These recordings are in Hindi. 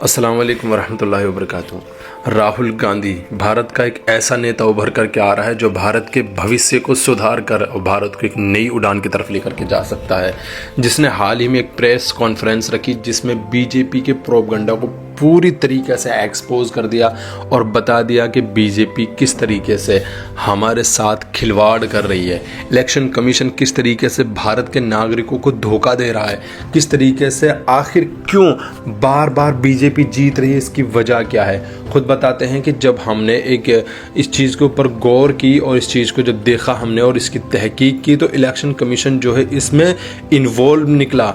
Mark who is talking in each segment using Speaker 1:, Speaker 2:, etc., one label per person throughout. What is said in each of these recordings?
Speaker 1: अस्सलाम वालेकुम वरहमतुल्लाहि वबरकातुहू। राहुल गांधी भारत का एक ऐसा नेता उभर कर के आ रहा है जो भारत के भविष्य को सुधार कर और भारत को एक नई उड़ान की तरफ लेकर के जा सकता है, जिसने हाल ही में एक प्रेस कॉन्फ्रेंस रखी जिसमें बीजेपी के प्रोपगंडा को पूरी तरीके से एक्सपोज कर दिया और बता दिया कि बीजेपी किस तरीके से हमारे साथ खिलवाड़ कर रही है, इलेक्शन कमीशन किस तरीके से भारत के नागरिकों को धोखा दे रहा है, किस तरीके से आखिर क्यों बार बार बीजेपी जीत रही है, इसकी वजह क्या है। खुद बताते हैं कि जब हमने एक इस चीज़ के ऊपर गौर की और इस चीज़ को जब देखा हमने और इसकी तहकीक की तो इलेक्शन कमीशन जो है इसमें इन्वॉल्व निकला।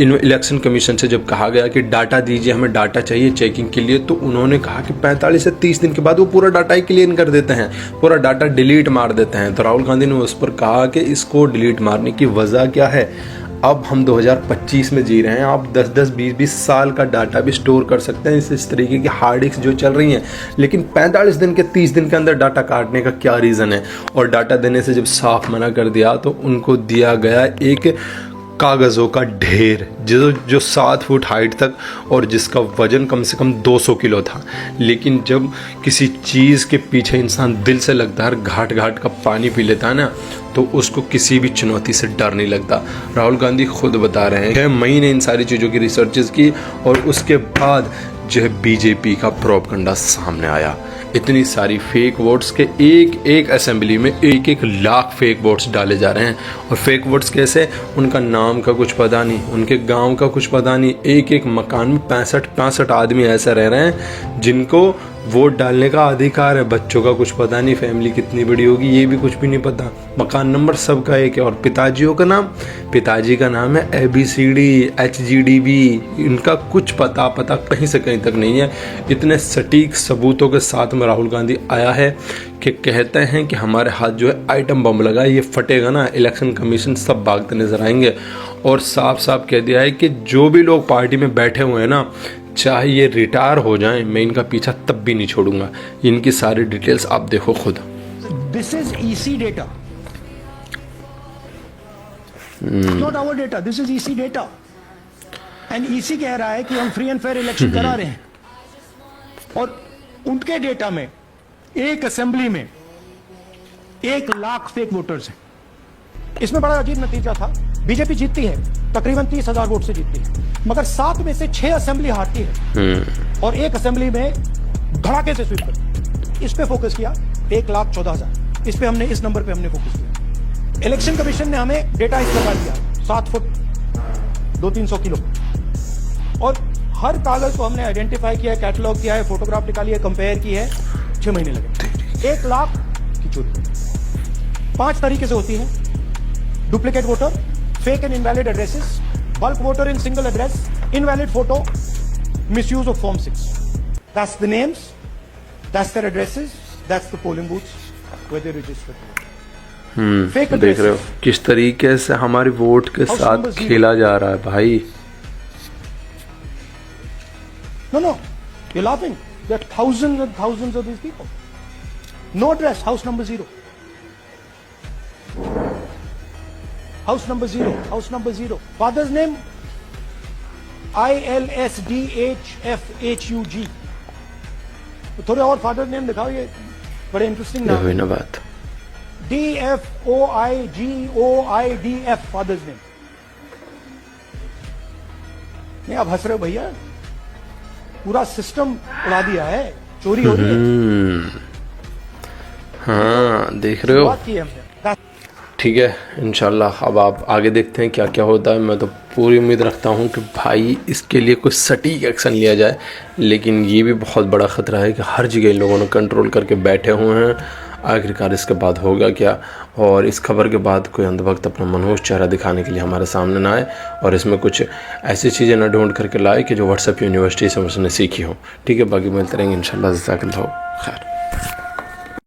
Speaker 1: इलेक्शन कमीशन से जब कहा गया कि डाटा दीजिए, हमें डाटा चाहिए चेकिंग के लिए, तो उन्होंने कहा कि 45 से 30 दिन के बाद वो पूरा डाटा ही क्लीन कर देते हैं, पूरा डाटा डिलीट मार देते हैं। तो राहुल गांधी ने उस पर कहा कि इसको डिलीट मारने की वजह क्या है। अब हम 2025 में जी रहे हैं, आप 10-10, 20-20 साल का डाटा भी स्टोर कर सकते हैं इस तरीके की हार्ड डिस्क जो चल रही हैं, लेकिन 45 दिन के 30 दिन के अंदर डाटा काटने का क्या रीज़न है। और डाटा देने से जब साफ मना कर दिया तो उनको दिया गया एक कागज़ों का ढेर जो 7 फुट हाइट तक और जिसका वजन कम से कम 200 किलो था। लेकिन जब किसी चीज़ के पीछे इंसान दिल से लगता है, घाट घाट का पानी पी लेता है ना, तो उसको किसी भी चुनौती से डर नहीं लगता। राहुल गांधी खुद बता रहे हैं 6 महीने इन सारी चीज़ों की रिसर्चेस की और उसके बाद जो है बीजेपी का प्रोपगंडा सामने आया। इतनी सारी फेक वोट्स के एक असेंबली में 1-1 लाख फेक वोट्स डाले जा रहे हैं। और फेक वोट्स कैसे, उनका नाम का कुछ पता नहीं, उनके गांव का कुछ पता नहीं। एक मकान में 65 आदमी ऐसे रह रहे हैं जिनको वोट डालने का अधिकार है। बच्चों का कुछ पता नहीं, फैमिली कितनी बड़ी होगी ये भी कुछ भी नहीं पता, मकान नंबर सबका एक है। और पिताजियों का नाम, पिताजी का नाम है ABCD HGDB, इनका कुछ पता कहीं से कहीं तक नहीं है। इतने सटीक सबूतों के साथ में राहुल गांधी आया है कि कहते हैं कि हमारे हाथ जो है आइटम बम लगा है, ये फटेगा ना, इलेक्शन कमीशन सब भागते नजर आएंगे। और साफ साफ कह दिया है कि जो भी लोग पार्टी में बैठे हुए हैं ना, चाहे ये रिटायर हो जाएं, मैं इनका पीछा तब भी नहीं छोड़ूंगा। इनकी सारी डिटेल्स आप देखो खुद।
Speaker 2: This is EC data, not our data, this is EC data. And EC कह रहा है कि हम फ्री एंड फेयर इलेक्शन करा रहे हैं, और उनके डेटा में एक असेंबली में 1 लाख फेक वोटर्स हैं। इसमें बड़ा अजीब नतीजा था, बीजेपी जीतती है तकरीबन 30,000 वोट से जीतती है, मगर 7 में से 6 असेंबली हारती है और एक असेंबली में धड़ाके से स्वीप करती। इस पे फोकस किया, 1,14,000, इस पे हमने, इस नंबर पे हमने फोकस किया। इलेक्शन कमीशन ने हमें डेटा इस प्रकार दिया, 7 फुट 200-300 किलो, और हर कागज को हमने आइडेंटिफाई किया, कैटलॉग किया है, फोटोग्राफ निकाली है, कंपेयर की है। 6 महीने लगे। 1 लाख की चोरी 5 तरीके से होती है: duplicate voter, fake and invalid addresses, bulk voter in single address, invalid photo, misuse of Form 6. That's the names, that's their addresses, that's the polling booths where they registered. Fake
Speaker 1: देख रहे हो किस तरीके से हमारे वोट के साथ खेला जा रहा है भाई।
Speaker 2: No, you're laughing. There are thousands and thousands of these people. No address, house number 0. House number 0, house number 0. Father's name ILSDHFHUG. तो थोड़े और फादर नेम दिखाओ, ये बड़े इंटरेस्टिंग नाम है।
Speaker 1: बात
Speaker 2: DFOIGOIDF फादर्स नेम। नहीं, आप हंस रहे हो भैया, पूरा सिस्टम उड़ा दिया है, चोरी हो रही है।
Speaker 1: हाँ देख रहे हो,
Speaker 2: बात की हमने।
Speaker 1: ठीक है, इंशाल्लाह अब आप आगे देखते हैं क्या क्या होता है। मैं तो पूरी उम्मीद रखता हूँ कि भाई इसके लिए कुछ सटीक एक्शन लिया जाए, लेकिन ये भी बहुत बड़ा ख़तरा है कि हर जगह इन लोगों ने कंट्रोल करके बैठे हुए हैं। आखिरकार इसके बाद होगा क्या, और इस खबर के बाद कोई अंधभक्त अपना मनहूस चेहरा दिखाने के लिए हमारे सामने ना आए और इसमें कुछ ऐसी चीज़ें ना ढूंढ करके लाए कि जो व्हाट्सएप यूनिवर्सिटी से उसने सीखी हो। ठीक है, बाकी मिलते रहेंगे इंशाल्लाह। जज़ाकल्लाह खैर।